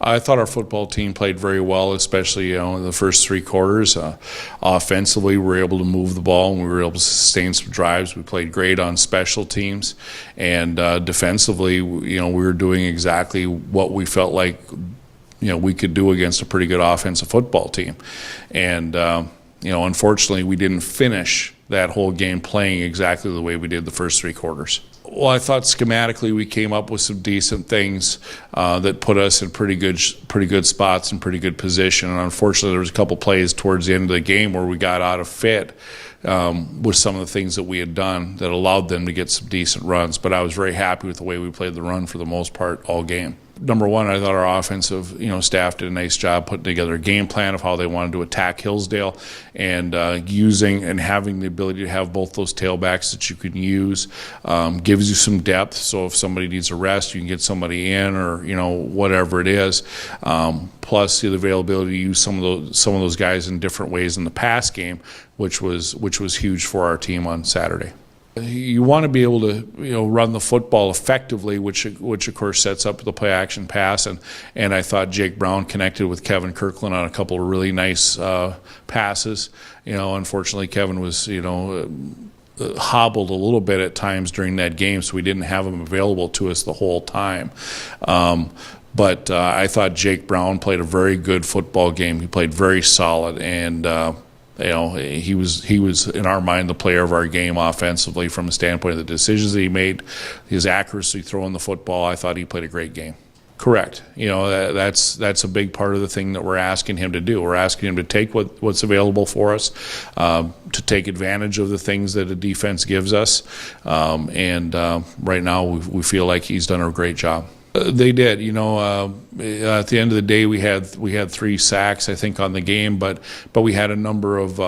I thought our football team played very well, especially in the first three quarters. Offensively, we were able to move the ball and we were able to sustain some drives. We played great on special teams, and defensively, we were doing exactly what we felt like we could do against a pretty good offensive football team. And unfortunately, we didn't finish that whole game playing exactly the way we did the first three quarters. Well, I thought schematically we came up with some decent things that put us in pretty good spots and pretty good position. And unfortunately, there was a couple plays towards the end of the game where we got out of fit with some of the things that we had done that allowed them to get some decent runs. But I was very happy with the way we played the run for the most part all game. Number one, I thought our offensive staff did a nice job putting together a game plan of how they wanted to attack Hillsdale, and using and having the ability to have both those tailbacks that you can use gives you some depth. So if somebody needs a rest, you can get somebody in, or whatever it is. Plus the availability to use some of those guys in different ways in the pass game, which was huge for our team on Saturday. You want to be able to run the football effectively, which of course sets up the play action pass, and I thought Jake Brown connected with Kevin Kirkland on a couple of really nice passes. Unfortunately Kevin was hobbled a little bit at times during that game, so we didn't have him available to us the whole time. But I thought Jake Brown played a very good football game. He played very solid, and he was in our mind the player of our game offensively from the standpoint of the decisions that he made, his accuracy throwing the football. I thought he played a great game. Correct. That's a big part of the thing that we're asking him to do. We're asking him to take what's available for us, to take advantage of the things that a defense gives us, and right now we feel like he's done a great job. They did. At the end of the day, we had 3 sacks, I think, on the game, but we had a number of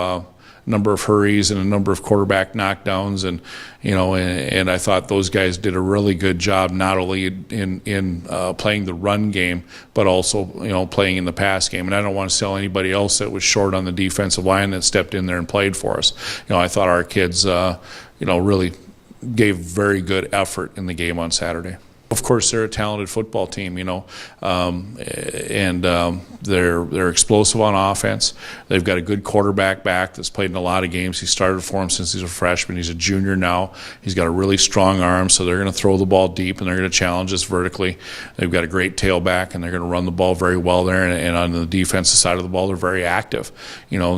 hurries and a number of quarterback knockdowns, and I thought those guys did a really good job, not only in playing the run game, but also playing in the pass game. And I don't want to sell anybody else that was short on the defensive line that stepped in there and played for us. I thought our kids really gave very good effort in the game on Saturday. Of course, they're a talented football team, and they're explosive on offense. They've got a good quarterback back that's played in a lot of games. He started for him since he's a freshman. He's a junior now. He's got a really strong arm, so they're going to throw the ball deep, and they're going to challenge us vertically. They've got a great tailback, and they're going to run the ball very well there. And on the defensive side of the ball, they're very active,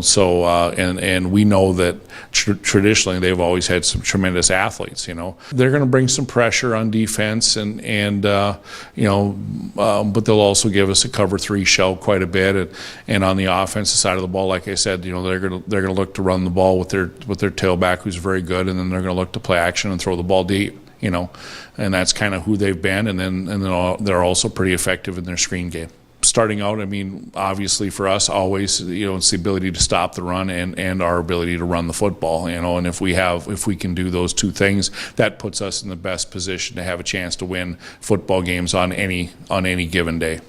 So and we know that traditionally they've always had some tremendous athletes. They're going to bring some pressure on defense, but they'll also give us a cover 3 shell quite a bit, and on the offensive side of the ball, like I said, they're going to look to run the ball with their tailback, who's very good, and then they're going to look to play action and throw the ball deep, and that's kind of who they've been, and then they're also pretty effective in their screen game. Starting out, obviously for us, always, it's the ability to stop the run and our ability to run the football, and if we can do those 2 things, that puts us in the best position to have a chance to win football games on any given day.